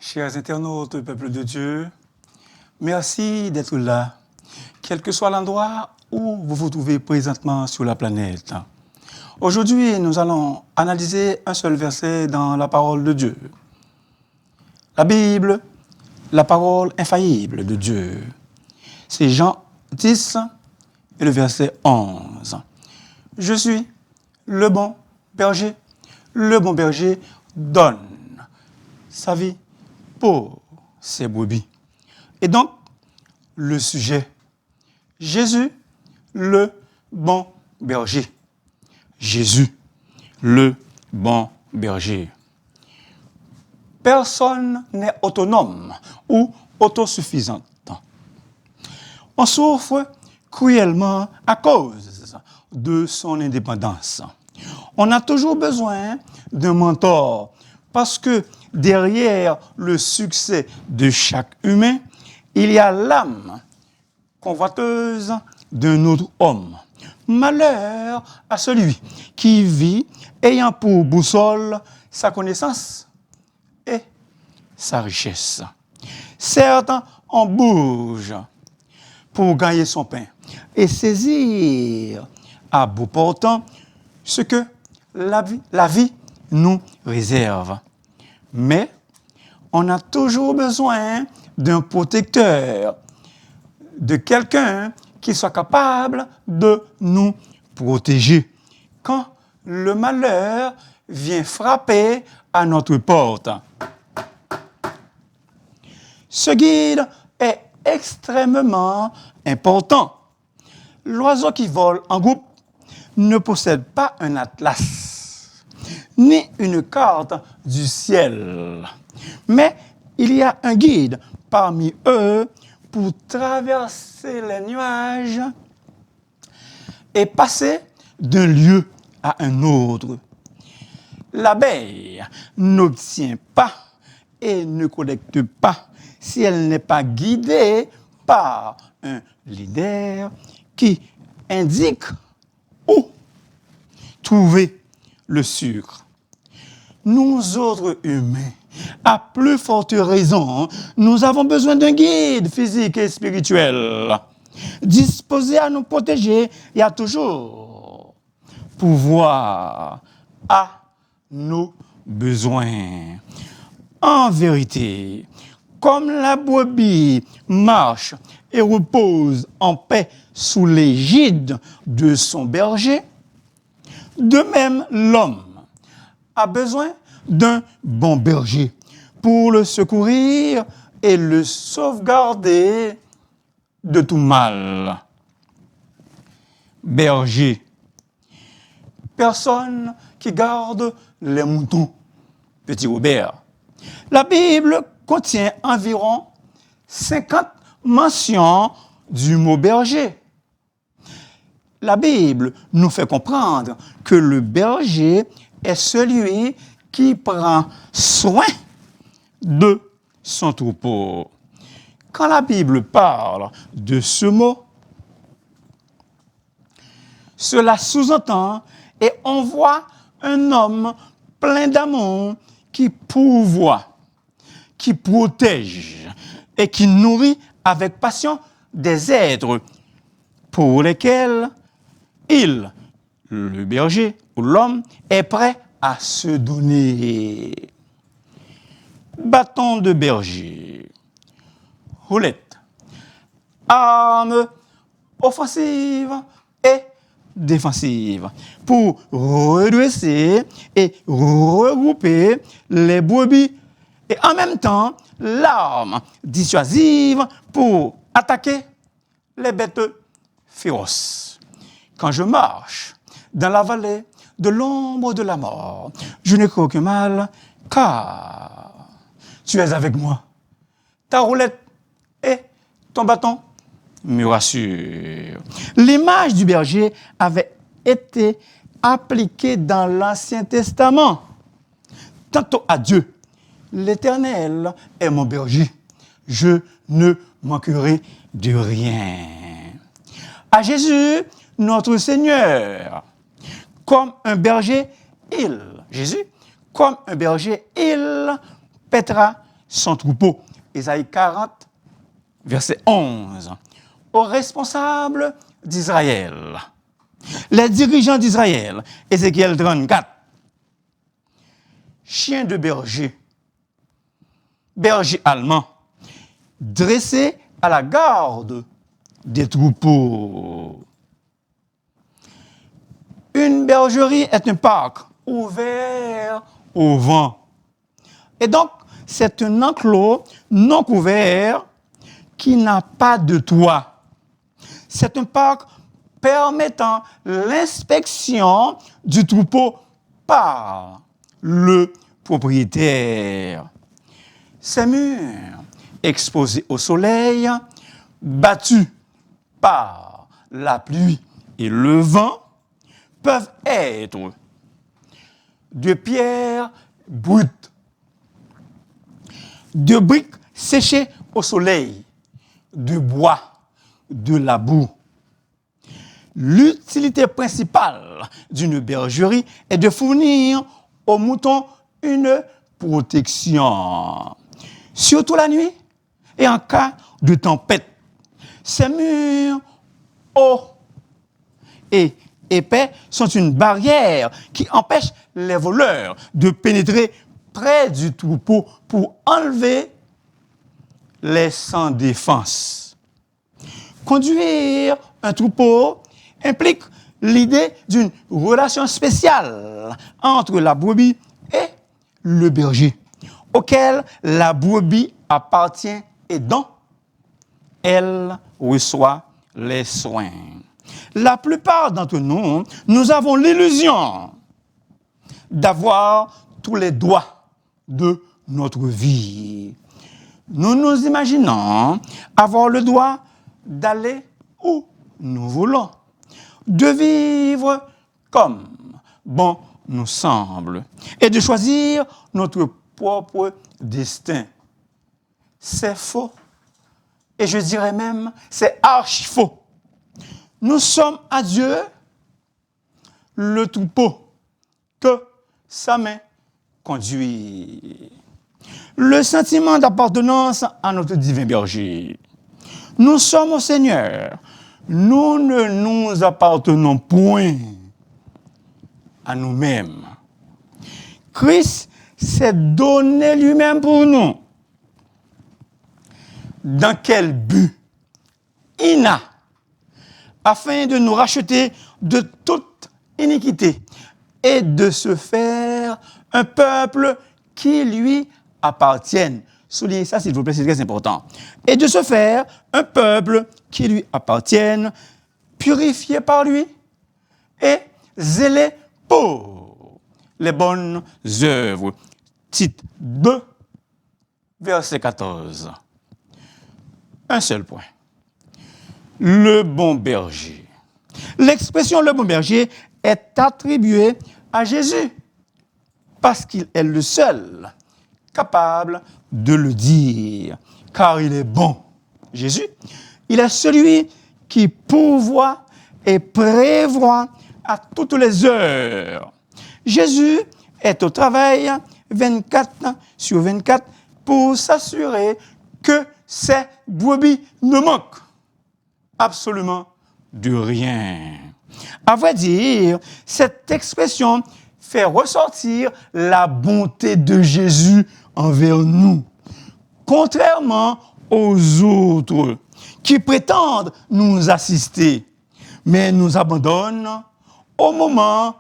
Chers internautes, peuple de Dieu, merci d'être là, quel que soit l'endroit où vous vous trouvez présentement sur la planète. Aujourd'hui, nous allons analyser un seul verset dans la parole de Dieu. La Bible, la parole infaillible de Dieu. C'est Jean 10 et le verset 11. Je suis le bon berger. Le bon berger donne sa vie pour ses brebis. Et donc, le sujet, Jésus, le bon berger. Jésus, le bon berger. Personne n'est autonome ou autosuffisante. On souffre cruellement à cause de son indépendance. On a toujours besoin d'un mentor parce que derrière le succès de chaque humain, il y a l'âme convoiteuse d'un autre homme. Malheur à celui qui vit ayant pour boussole sa connaissance et sa richesse. Certes, on bouge pour gagner son pain et saisir à bout portant ce que la vie nous réserve. Mais on a toujours besoin d'un protecteur, de quelqu'un qui soit capable de nous protéger quand le malheur vient frapper à notre porte. Ce guide est extrêmement important. L'oiseau qui vole en groupe ne possède pas un atlas, ni une carte du ciel. Mais il y a un guide parmi eux pour traverser les nuages et passer d'un lieu à un autre. L'abeille n'obtient pas et ne collecte pas si elle n'est pas guidée par un leader qui indique où trouver le sucre. Nous autres humains, à plus forte raison, nous avons besoin d'un guide physique et spirituel, disposé à nous protéger et à toujours pouvoir à nos besoins. En vérité, comme la brebis marche et repose en paix sous l'égide de son berger, de même l'homme a besoin d'un bon berger pour le secourir et le sauvegarder de tout mal. Berger, personne qui garde les moutons. Petit Robert. La Bible contient environ 50 mentions du mot berger. La Bible nous fait comprendre que le berger est celui qui prend soin de son troupeau. Quand la Bible parle de ce mot, cela sous-entend et on voit un homme plein d'amour qui pourvoit, qui protège et qui nourrit avec passion des êtres pour lesquels il, le berger ou l'homme, est prêt à se donner. Bâton de berger, roulette, arme offensive et défensive pour redresser et regrouper les brebis et en même temps l'arme dissuasive pour attaquer les bêtes féroces. Quand je marche dans la vallée de l'ombre de la mort, je n'ai qu'aucun mal, car tu es avec moi. Ta roulette et ton bâton me rassurent. L'image du berger avait été appliquée dans l'Ancien Testament. Tantôt à Dieu, l'Éternel est mon berger, je ne manquerai de rien. À Jésus, notre Seigneur, comme un berger, il paîtra son troupeau. Ésaïe 40, verset 11. Aux responsables d'Israël, les dirigeants d'Israël, Ézéchiel 34. Chien de berger, berger allemand, dressé à la garde des troupeaux. Une bergerie est un parc ouvert au vent. Et donc, c'est un enclos non couvert qui n'a pas de toit. C'est un parc permettant l'inspection du troupeau par le propriétaire. Ces murs, exposés au soleil, battus par la pluie et le vent, peuvent être de pierre brute, de briques séchées au soleil, de bois, de la boue. L'utilité principale d'une bergerie est de fournir aux moutons une protection, surtout la nuit et en cas de tempête. Ces murs hauts et épais sont une barrière qui empêche les voleurs de pénétrer près du troupeau pour enlever les sans défense. Conduire un troupeau implique l'idée d'une relation spéciale entre la brebis et le berger, auquel la brebis appartient et dont elle reçoit les soins. La plupart d'entre nous, nous avons l'illusion d'avoir tous les droits de notre vie. Nous nous imaginons avoir le droit d'aller où nous voulons, de vivre comme bon nous semble et de choisir notre propre destin. C'est faux. Et je dirais même, c'est archi faux. Nous sommes à Dieu le troupeau que sa main conduit. Le sentiment d'appartenance à notre divin berger. Nous sommes au Seigneur. Nous ne nous appartenons point à nous-mêmes. Christ s'est donné lui-même pour nous. Dans quel but? Ina, afin de nous racheter de toute iniquité et de se faire un peuple qui lui appartienne. Soulignez ça, s'il vous plaît, c'est très important. Et de se faire un peuple qui lui appartienne, purifié par lui et zélé pour les bonnes œuvres. Tite 2, verset 14. Un seul point. Le bon berger. L'expression le bon berger est attribuée à Jésus parce qu'il est le seul capable de le dire, car il est bon. Jésus, il est celui qui pourvoit et prévoit à toutes les heures. Jésus est au travail 24/24 pour s'assurer que ses brebis ne manquent absolument de rien. À vrai dire, cette expression fait ressortir la bonté de Jésus envers nous, contrairement aux autres qui prétendent nous assister, mais nous abandonnent au moment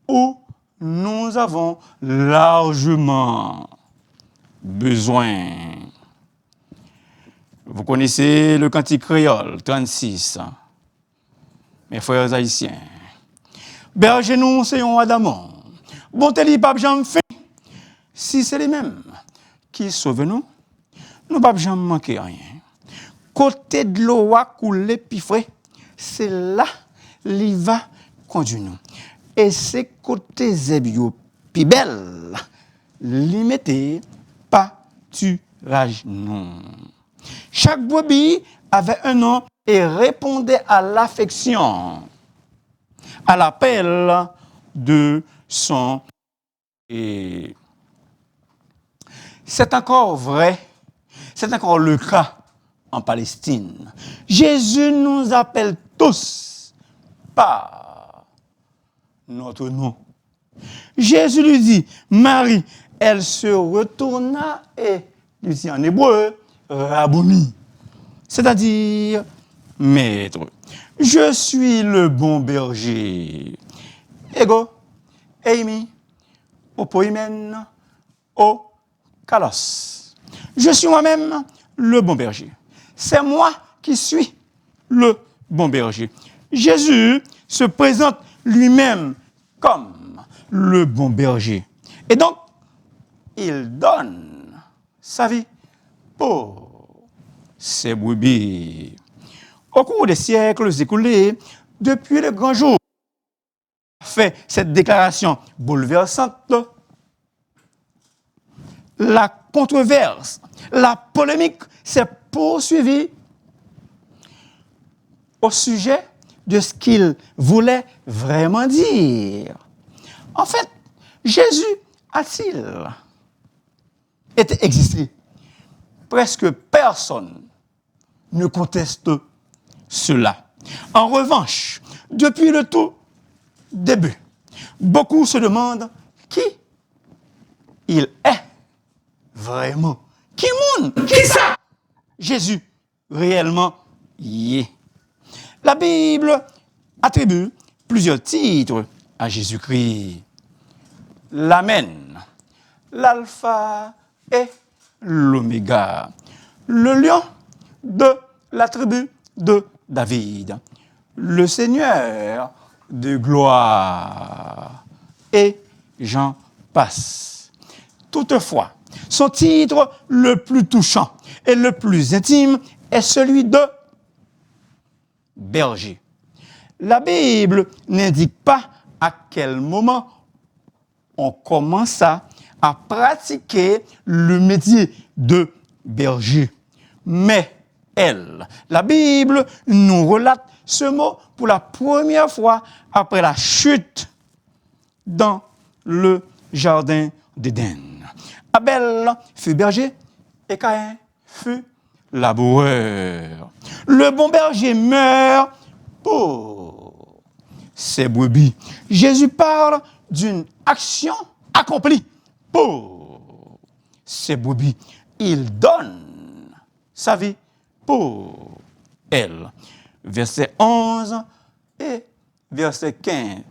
où nous avons largement besoin. Vous connaissez le cantique créole, 36. Mes frères haïtiens. Berger nous, c'est un Adamon. Bonté li pape jamais fait. Si c'est les mêmes qui sauvent nous, nous pape jamais manquer rien. Côté de l'eau à couler pifré, c'est là li va conduire nous. Et c'est côté zébio pi belle, li mette pâturage nous. Chaque brebis avait un nom et répondait à l'affection, à l'appel de son. Et C'est encore vrai, c'est encore le cas en Palestine. Jésus nous appelle tous par notre nom. Jésus lui dit, Marie, elle se retourna et lui dit en hébreu, Rabouni, c'est-à-dire maître. Je suis le bon berger. Ego, eimi, opoimen, o kalos. Je suis moi-même le bon berger. C'est moi qui suis le bon berger. Jésus se présente lui-même comme le bon berger. Et donc, il donne sa vie pour ses brebis. Au cours des siècles écoulés, depuis le grand jour, fait cette déclaration bouleversante, la controverse, la polémique s'est poursuivie au sujet de ce qu'il voulait vraiment dire. En fait, Jésus a-t-il existé? Presque personne ne conteste cela. En revanche, depuis le tout début, beaucoup se demandent qui il est vraiment. Qui monde? Qui ça? Jésus réellement y est. La Bible attribue plusieurs titres à Jésus-Christ. L'Amen, l'Alpha et l'Oméga, le lion de la tribu de David, le Seigneur de gloire, et j'en passe. Toutefois, son titre le plus touchant et le plus intime est celui de berger. La Bible n'indique pas à quel moment on commença à pratiquer le métier de berger. Mais la Bible nous relate ce mot pour la première fois après la chute dans le jardin d'Éden. Abel fut berger et Caïn fut laboureur. Le bon berger meurt pour ses brebis. Jésus parle d'une action accomplie pour ses brebis. Il donne sa vie pour elle. Verset 11 et verset 15.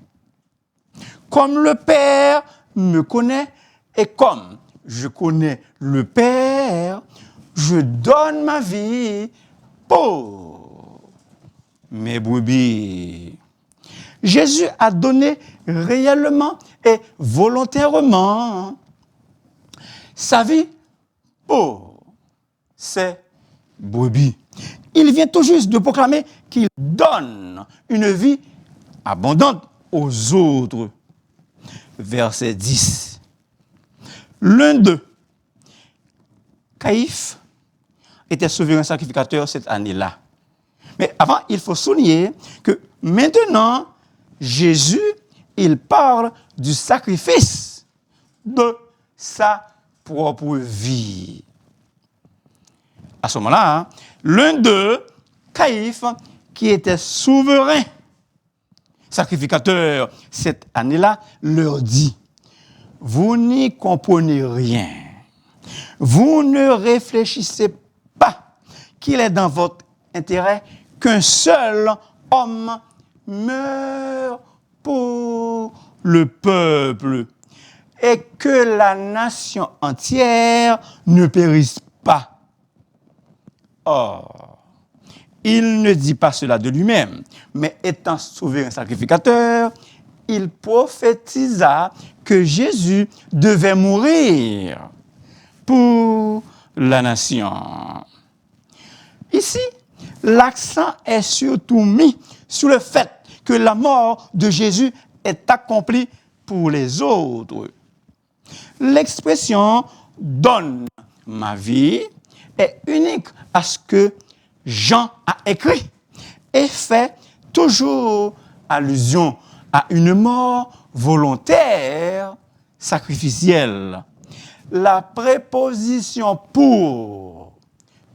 Comme le Père me connaît et comme je connais le Père, je donne ma vie pour mes brebis. Jésus a donné réellement et volontairement sa vie pour ses brebis. Il vient tout juste de proclamer qu'il donne une vie abondante aux autres. Verset 10. L'un d'eux, Caïphe, était souverain sacrificateur cette année-là. Mais avant, il faut souligner que maintenant, Jésus, il parle du sacrifice de sa propre vie. À ce moment-là, l'un d'eux, Caïphe, qui était souverain sacrificateur cette année-là, leur dit, vous n'y comprenez rien. Vous ne réfléchissez pas qu'il est dans votre intérêt qu'un seul homme meure pour le peuple et que la nation entière ne périsse pas. Or, il ne dit pas cela de lui-même, mais étant souverain sacrificateur, il prophétisa que Jésus devait mourir pour la nation. Ici, l'accent est surtout mis sur le fait que la mort de Jésus est accomplie pour les autres. L'expression « donne ma vie » est unique à ce que Jean a écrit et fait toujours allusion à une mort volontaire, sacrificielle. la préposition pour,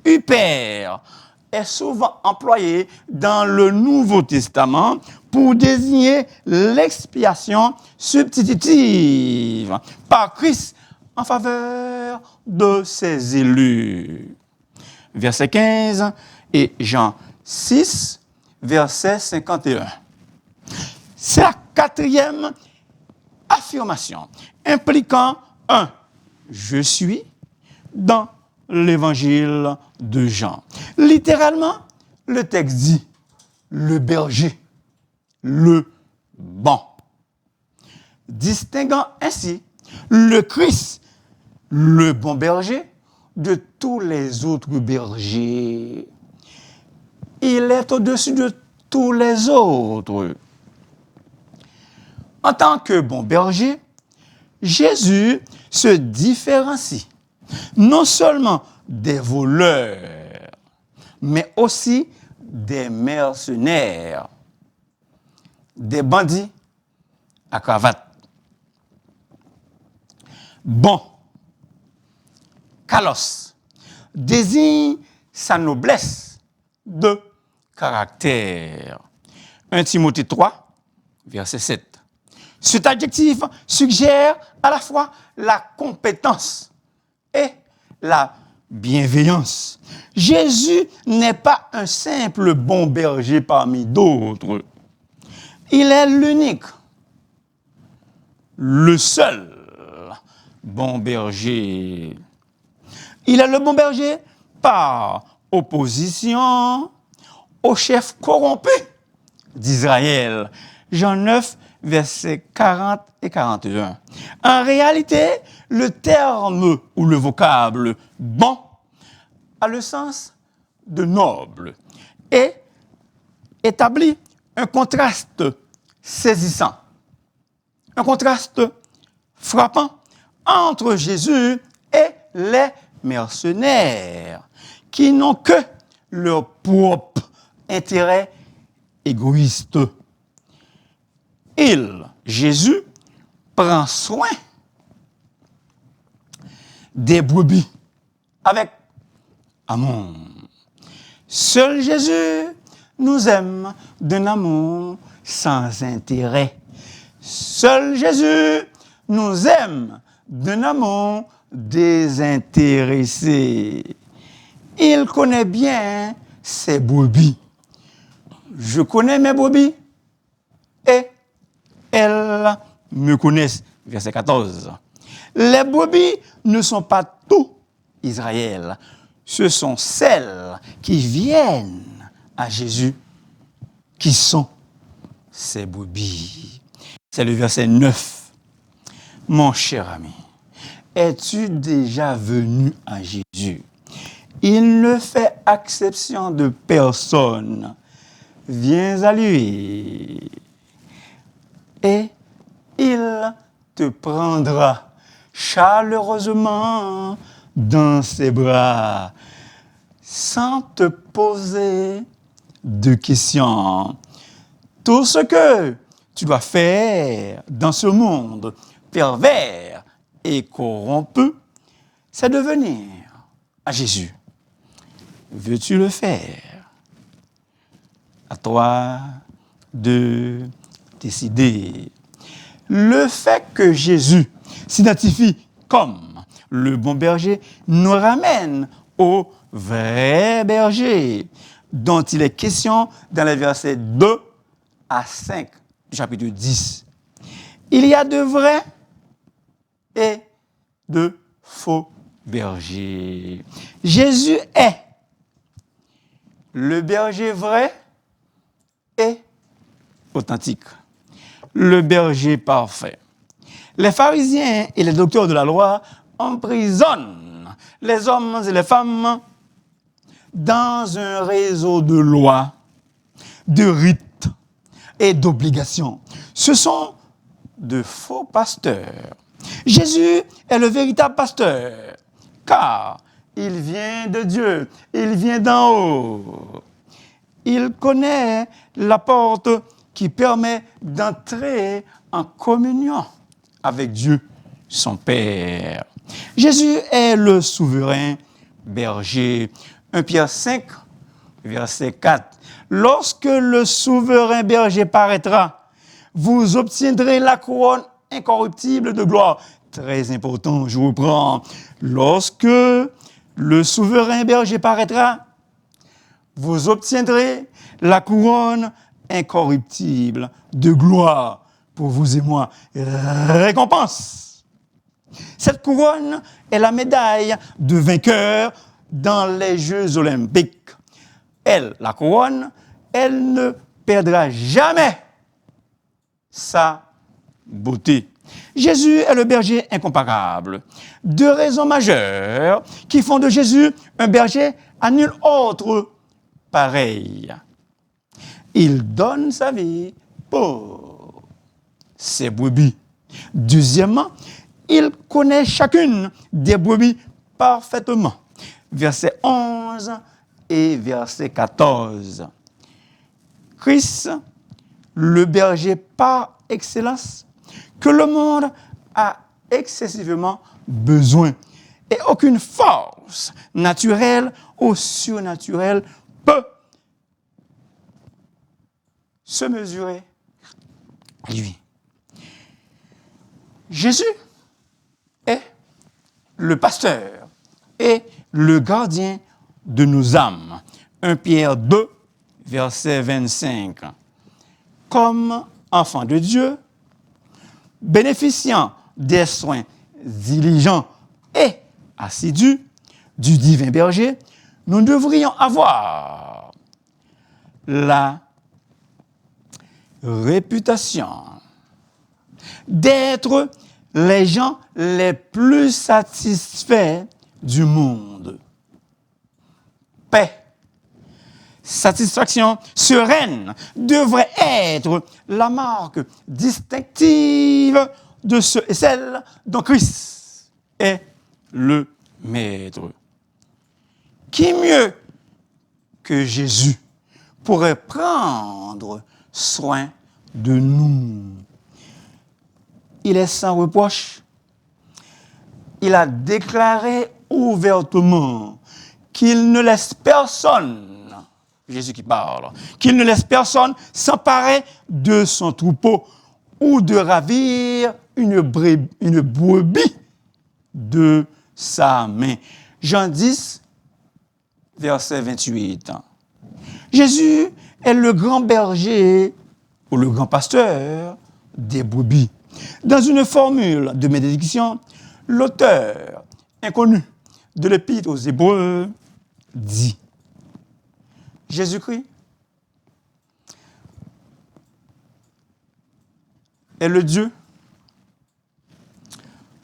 hyper, est souvent employée dans le Nouveau Testament pour désigner l'expiation substitutive par Christ en faveur de ses élus. Verset 15 et Jean 6, verset 51. C'est la quatrième affirmation impliquant un « je suis » dans l'évangile de Jean. Littéralement, le texte dit « le berger », le bon, distinguant ainsi le Christ, le bon berger, de tous les autres bergers. Il est au-dessus de tous les autres. En tant que bon berger, Jésus se différencie non seulement des voleurs, mais aussi des mercenaires, des bandits à cravate. Bon, kalos, désigne sa noblesse de caractère. 1 Timothée 3, verset 7. Cet adjectif suggère à la fois la compétence et la bienveillance. Jésus n'est pas un simple bon berger parmi d'autres. Il est l'unique, le seul bon berger. Il est le bon berger par opposition au chef corrompu d'Israël. Jean 9, versets 40 et 41. En réalité, le terme ou le vocable « bon » a le sens de noble et établit un contraste saisissant, un contraste frappant entre Jésus et les mercenaires qui n'ont que leur propre intérêt égoïste. Jésus, prend soin des brebis avec amour. Seul Jésus nous aime d'un amour sans intérêt. Seul Jésus nous aime d'un amour désintéressé. Il connaît bien ses brebis. Je connais mes brebis et elles me connaissent. Verset 14. Les brebis ne sont pas tout Israël. Ce sont celles qui viennent à Jésus qui sont ses brebis. C'est le verset 9. Mon cher ami, es-tu déjà venu à Jésus? Il ne fait exception de personne. Viens à lui et il te prendra chaleureusement dans ses bras sans te poser de questions. Tout ce que tu dois faire dans ce monde pervers et corrompu, c'est de venir à Jésus. Veux-tu le faire? À toi de décider. Le fait que Jésus s'identifie comme le bon berger nous ramène au vrai berger dont il est question dans les versets 2 à 5 du chapitre 10. Il y a de vrais et de faux bergers. Jésus est le berger vrai et authentique, le berger parfait. Les pharisiens et les docteurs de la loi emprisonnent les hommes et les femmes dans un réseau de lois, de rites et d'obligations. Ce sont de faux pasteurs. Jésus est le véritable pasteur, car il vient de Dieu, il vient d'en haut. Il connaît la porte qui permet d'entrer en communion avec Dieu, son Père. Jésus est le souverain berger. 1 Pierre 5, verset 4. Lorsque le souverain berger paraîtra, vous obtiendrez la couronne incorruptible de gloire. Très important, je reprends. Lorsque le souverain berger paraîtra, vous obtiendrez la couronne incorruptible de gloire pour vous et moi. Récompense. Cette couronne est la médaille de vainqueur dans les Jeux olympiques. Elle, la couronne, elle ne perdra jamais sa beauté. Jésus est le berger incomparable. 2 raisons majeures qui font de Jésus un berger à nul autre pareil. Il donne sa vie pour ses brebis. Deuxièmement, il connaît chacune des brebis parfaitement. Verset 11 et verset 14. Christ, le berger par excellence, que le monde a excessivement besoin. Et aucune force naturelle ou surnaturelle peut se mesurer à lui. Jésus est le pasteur et le gardien de nos âmes. 1 Pierre 2, verset 25. Comme enfants de Dieu, bénéficiant des soins diligents et assidus du divin berger, nous devrions avoir la réputation d'être les gens les plus satisfaits du monde. Paix, satisfaction sereine devrait être la marque distinctive de ceux et celles dont Christ est le Maître. Qui mieux que Jésus pourrait prendre soin de nous? Il est sans reproche. Il a déclaré ouvertement qu'il ne laisse personne, Jésus qui parle, qu'il ne laisse personne s'emparer de son troupeau ou de ravir une brebis de sa main. Jean 10, verset 28. Jésus est le grand berger ou le grand pasteur des brebis. Dans une formule de bénédiction, l'auteur inconnu de l'Épître aux Hébreux dit: Jésus-Christ est le Dieu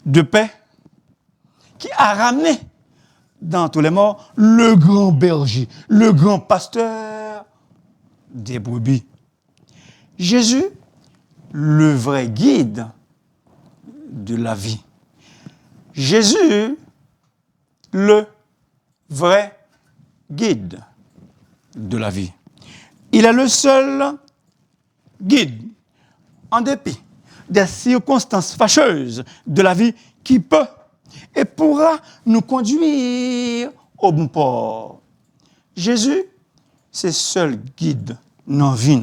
de paix qui a ramené dans tous les morts le grand berger, le grand pasteur des brebis. Jésus, le vrai guide de la vie. Jésus, le vrai guide de la vie. Il est le seul guide, en dépit des circonstances fâcheuses de la vie, qui peut et pourra nous conduire au bon port. Jésus, c'est le seul guide dans la vie,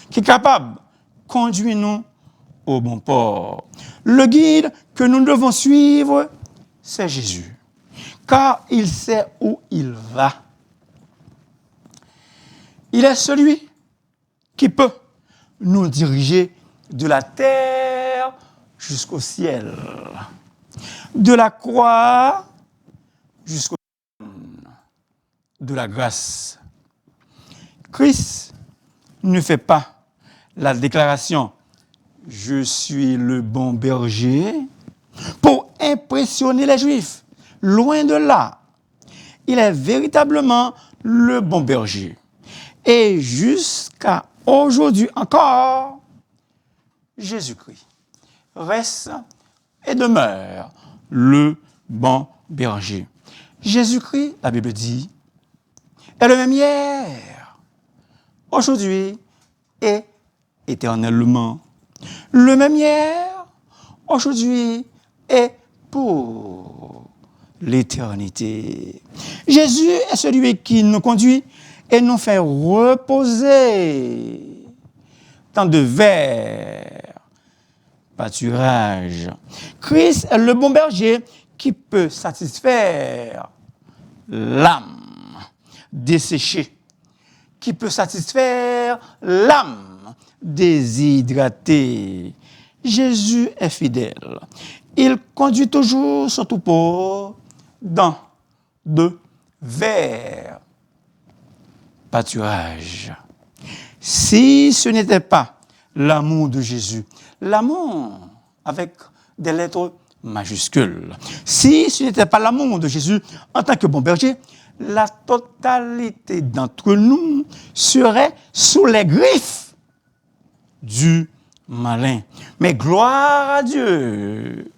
qui est capable de conduire nous au bon port. Le guide que nous devons suivre, c'est Jésus, car il sait où il va. Il est celui qui peut nous diriger de la terre jusqu'au ciel, de la croix jusqu'au trône de la grâce. Christ ne fait pas la déclaration « Je suis le bon berger » pour impressionner les Juifs. Loin de là, il est véritablement le bon berger. Et jusqu'à aujourd'hui encore, Jésus-Christ reste et demeure le bon berger. Jésus-Christ, la Bible dit, est le même hier, aujourd'hui et éternellement. Le même hier, aujourd'hui et pour l'éternité. Jésus est celui qui nous conduit et nous fait reposer dans de verts pâturages. Christ est le bon berger qui peut satisfaire l'âme desséchée, qui peut satisfaire l'âme déshydratée. Jésus est fidèle. Il conduit toujours son troupeau dans de verts pâturages. Si ce n'était pas l'amour de Jésus, l'amour avec des lettres majuscules, si ce n'était pas l'amour de Jésus en tant que bon berger, la totalité d'entre nous serait sous les griffes du malin. Mais gloire à Dieu,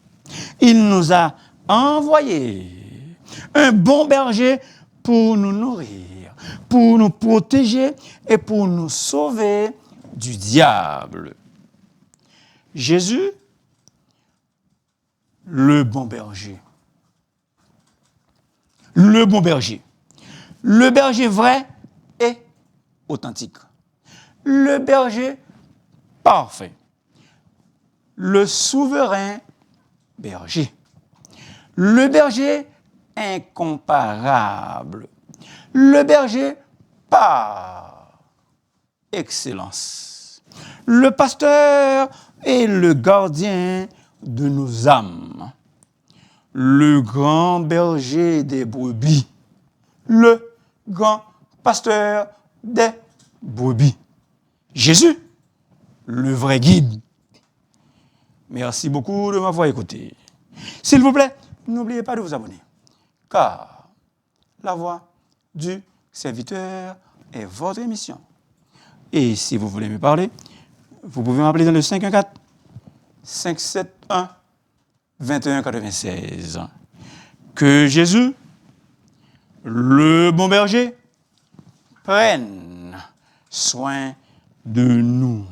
il nous a envoyé un bon berger pour nous nourrir, pour nous protéger et pour nous sauver du diable. Jésus, le bon berger. Le bon berger. Le berger vrai et authentique. Le berger parfait. Le souverain berger. Le berger incomparable. Le berger par excellence. Le pasteur est le gardien de nos âmes. Le grand berger des brebis. Le grand pasteur des brebis. Jésus, le vrai guide. Merci beaucoup de m'avoir écouté. S'il vous plaît, n'oubliez pas de vous abonner, car la voix du serviteur est votre émission. Et si vous voulez me parler, vous pouvez m'appeler dans le 514-571-2196. Que Jésus, le bon berger, prenne soin de nous,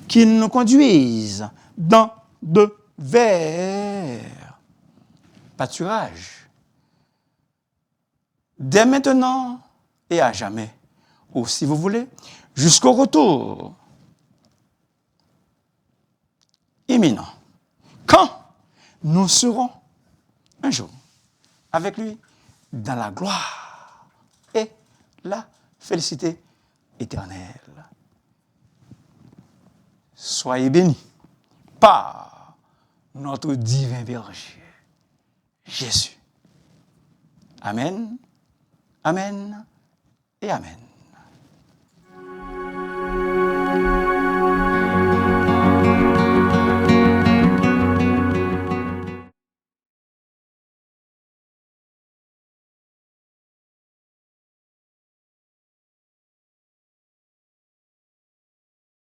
qu'il nous conduise dans de verts pâturages, dès maintenant et à jamais, ou si vous voulez, jusqu'au retour imminent, quand nous serons un jour avec lui dans la gloire et la félicité éternelle. Soyez bénis par notre divin berger, Jésus. Amen, amen et amen.